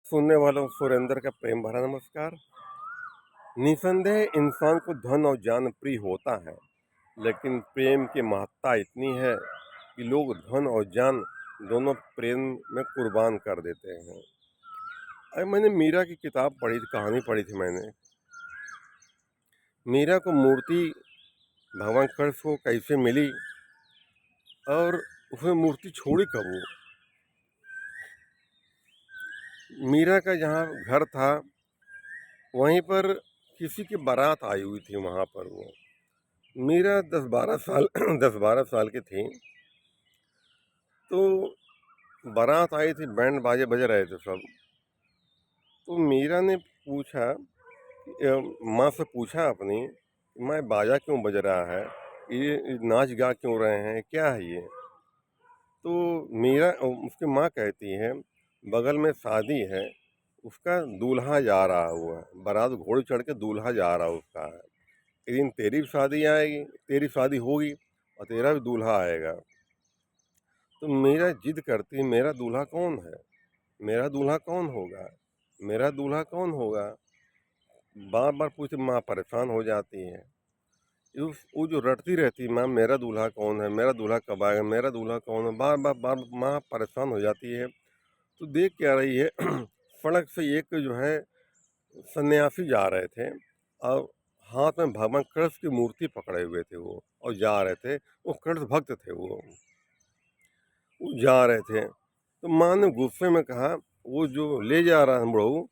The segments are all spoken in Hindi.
सुनने वालों सुरेंद्र का प्रेम भरा नमस्कार। निसंदेह इंसान को धन और जान प्रिय होता है, लेकिन प्रेम की महत्ता इतनी है कि लोग धन और जान दोनों प्रेम में कुर्बान कर देते हैं। अरे मैंने मीरा की किताब पढ़ी थी, कहानी पढ़ी थी मैंने। मीरा को मूर्ति भगवान कृष्ण को कैसे मिली और उसने मूर्ति छोड़ी कब वो। मीरा का जहाँ घर था वहीं पर किसी की बारात आई हुई थी। वहाँ पर वो मीरा 10-12 साल 10-12 साल की थी। तो बारात आई थी, बैंड बाजे बज रहे थे सब। तो मीरा ने पूछा, माँ से पूछा अपनी, माँ बाजा क्यों बज रहा है, ये नाच गा क्यों रहे हैं, क्या है ये। तो मीरा उसकी माँ कहती है, बगल में शादी है, उसका दूल्हा जा रहा हुआ है, बारात घोड़े चढ़ के दूल्हा जा रहा उसका है। एक दिन तेरी भी शादी आएगी, तेरी शादी होगी और तेरा भी दूल्हा आएगा। तो मीरा जिद करती, मेरा दूल्हा कौन है, मेरा दूल्हा कौन होगा, मेरा दूल्हा कौन होगा। बार बार पूछते, माँ परेशान हो जाती है। वो जो रटती रहती, माँ मेरा दूल्हा कौन है, मेरा दूल्हा कब आएगा, मेरा दूल्हा कौन है, बार बार बार माँ परेशान हो जाती है। तो देख क्या रही है सड़क से एक जो है सन्यासी जा रहे थे और हाथ में भगवान कृष्ण की मूर्ति पकड़े हुए थे वो, और जा रहे थे। वो कृष्ण भक्त थे वो जा रहे थे। तो माँ ने गुस्से में कहा, वो जो ले जा रहा है बहू,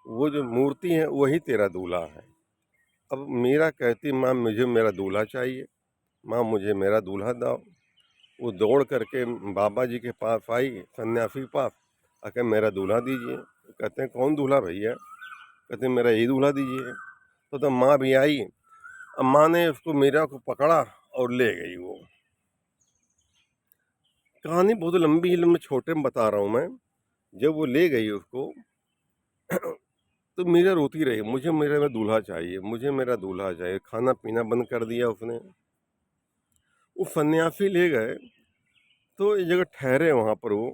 वो जो मूर्ति है वही तेरा दूल्हा है। अब मीरा कहती, माँ मुझे मेरा दूल्हा चाहिए, माँ मुझे मेरा दूल्हा दो। वो दौड़ करके बाबा जी के पास आई, सन्यासी के पास आके, मेरा दूल्हा दीजिए। कहते हैं, कौन दूल्हा भैया। कहते हैं, मेरा यही दूल्हा दीजिए। तो माँ भी आई। अब माँ ने उसको, मीरा को पकड़ा और ले गई वो। कहानी बहुत लंबी है, मैं छोटे में बता रहा हूँ मैं। जब वो ले गई उसको तो मीरा रोती रही, मुझे मेरा दूल्हा चाहिए, मुझे मेरा दूल्हा चाहिए। खाना पीना बंद कर दिया उसने। वो सन्यासी ले गए तो एक जगह ठहरे वहाँ पर वो।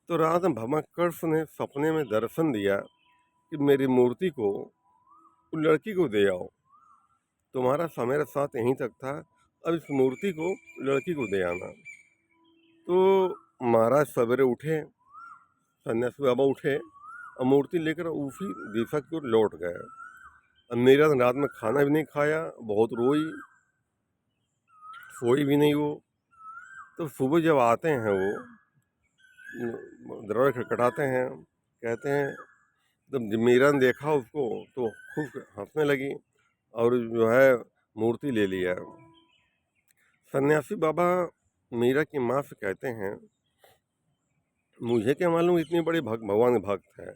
तो रात में भगवान कृष्ण ने सपने में दर्शन दिया कि मेरी मूर्ति को उस लड़की को दे आओ, तुम्हारा समय साथ यहीं तक था, अब इस मूर्ति को लड़की को दे आना। तो महाराज सवेरे उठे, सन्यासी बाबा उठे और मूर्ति लेकर उसी दिशा की ओर लौट गए। अब मेरा रात में खाना भी नहीं खाया, बहुत रोई, सोई भी नहीं वो। तो सुबह जब आते हैं वो, दरवाजा खटखटाते हैं, कहते हैं, जब मीरा ने देखा उसको तो खूब हंसने लगी और जो है मूर्ति ले लिया। सन्यासी बाबा मीरा की माँ से कहते हैं, मुझे क्या मालूम इतनी बड़ी भगवान भक्त है,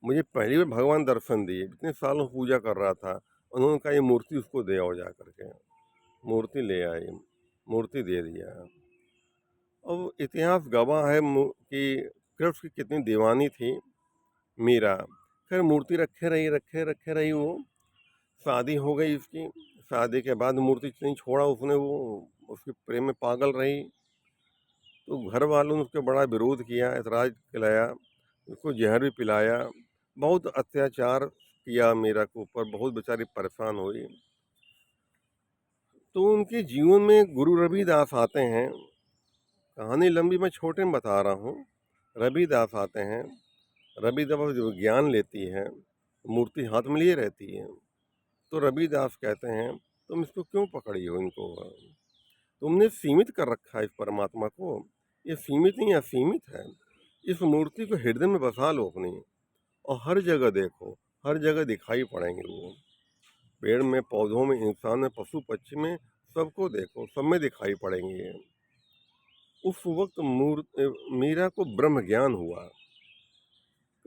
मुझे पहली बार भगवान दर्शन दिए, इतने सालों पूजा कर रहा था। उन्होंने कहा, ये मूर्ति उसको दे आओ जा करके। मूर्ति ले आई, मूर्ति दे दिया। अब इतिहास गवाह है कि कृष्ण की कितनी दीवानी थी मीरा। खैर मूर्ति रखे रही वो। शादी हो गई उसकी। शादी के बाद मूर्ति नहीं छोड़ा उसने, वो उसके प्रेम में पागल रही। तो घर वालों ने उसके बड़ा विरोध किया, ऐतराज खिलाया, उसको जहर भी पिलाया, बहुत अत्याचार किया मीरा के ऊपर, बहुत बेचारी परेशान हुई। तो उनके जीवन में गुरु रविदास आते हैं। कहानी लंबी, मैं छोटे में बता रहा हूँ। रविदास आते हैं। रविदास जब ज्ञान लेती है, मूर्ति हाथ में लिए रहती है। तो रविदास कहते हैं, तुम इसको क्यों पकड़ी हो, इनको तुमने सीमित कर रखा है इस परमात्मा को। ये सीमित नहीं, असीमित है। इस मूर्ति को हृदय में बसा लो अपनी, और हर जगह देखो, हर जगह दिखाई पड़ेंगे वो। पेड़ में, पौधों में, इंसान में, पशु पक्षी में, सबको देखो, सब में दिखाई पड़ेंगे। उस वक्त मीरा को ब्रह्म ज्ञान हुआ।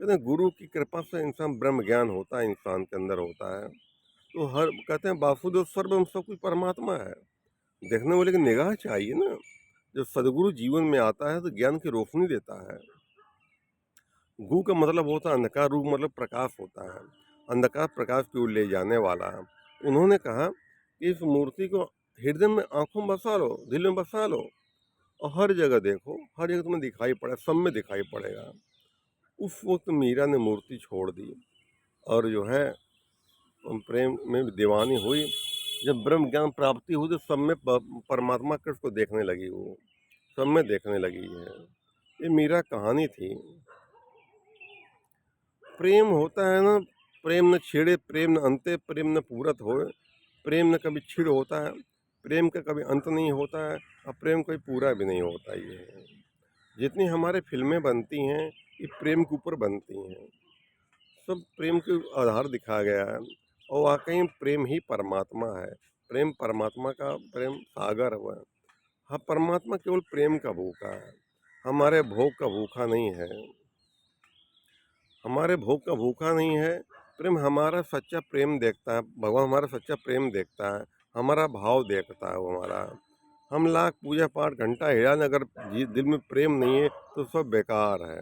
कहते हैं, गुरु की कृपा से इंसान ब्रह्म ज्ञान होता है, इंसान के अंदर होता है। तो हर कहते हैं, वासुदेव सर्वम, सब कुछ परमात्मा है। देखने वाले की निगाह चाहिए ना। जब सदगुरु जीवन में आता है तो ज्ञान की रोशनी देता है। गु का मतलब होता है अंधकार, रूप मतलब प्रकाश होता है। अंधकार प्रकाश की ओर ले जाने वाला है। उन्होंने कहा कि इस मूर्ति को हृदय में, आंखों में बसा लो, दिल में बसा लो, और हर जगह देखो, हर जगह तुम्हें दिखाई पड़े, सब में दिखाई पड़ेगा। उस वक्त मीरा ने मूर्ति छोड़ दी और जो है प्रेम में दीवानी हुई। जब ब्रह्म ज्ञान प्राप्ति हुई तो सब में परमात्मा कृष्ण को देखने लगी, वो सब में देखने लगी है। ये मीरा कहानी थी। प्रेम होता है ना, प्रेम न छेड़े प्रेम न अंते, प्रेम न पूरत होए। प्रेम न कभी छिड़ होता है, प्रेम का कभी अंत नहीं होता है, और प्रेम कोई पूरा भी नहीं होता। ये है, जितनी हमारे फिल्में बनती हैं ये प्रेम के ऊपर बनती हैं, सब प्रेम के आधार दिखाया गया है। और वाकई में प्रेम ही परमात्मा है। प्रेम परमात्मा का प्रेम सागर हुआ है। हाँ, परमात्मा केवल प्रेम का भूखा है, हमारे भोग का भूखा नहीं है। हमारे भोग का भूखा नहीं है। प्रेम हमारा सच्चा प्रेम देखता है, भगवान हमारा सच्चा प्रेम देखता है, हमारा भाव देखता है वो हमारा। हम लाख पूजा पाठ घंटा हिरान, अगर दिल में प्रेम नहीं है तो सब बेकार है।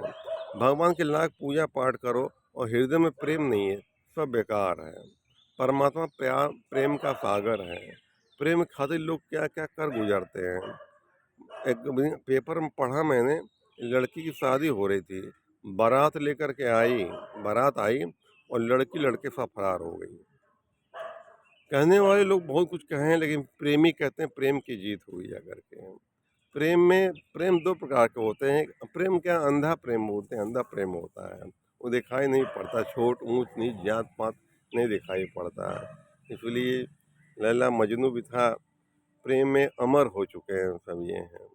भगवान के लाख पूजा पाठ करो और हृदय में प्रेम नहीं है, सब बेकार है। परमात्मा प्यार प्रेम का सागर है। प्रेम खातिर लोग क्या क्या कर गुजरते हैं। एक पेपर में पढ़ा मैंने, लड़की की शादी हो रही थी, बारात लेकर के आई, बारात आई और लड़की लड़के साथ फरार हो गई। कहने वाले लोग बहुत कुछ कहें, लेकिन प्रेमी कहते हैं प्रेम की जीत हुई है करके। प्रेम में प्रेम दो प्रकार के होते हैं। प्रेम क्या, अंधा प्रेम बोलते हैं, अंधा प्रेम होता है, वो दिखाई नहीं पड़ता, छोट ऊंच नीच जात पात नहीं दिखाई पड़ता है। इसलिए लैला मजनू भी था, प्रेम में अमर हो चुके हैं सब ये हैं।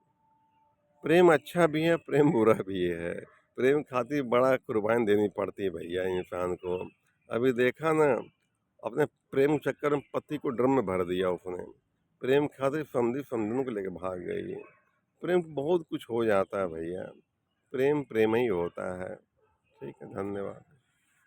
प्रेम अच्छा भी है, प्रेम बुरा भी है। प्रेम खातिर बड़ा कुर्बान देनी पड़ती है भैया इंसान को। अभी देखा ना, अपने प्रेम चक्कर में पति को ड्रम में भर दिया उसने, प्रेम खातिर समधी समधन को लेकर भाग गई। प्रेम बहुत कुछ हो जाता है भैया, प्रेम प्रेम ही होता है। ठीक है, धन्यवाद।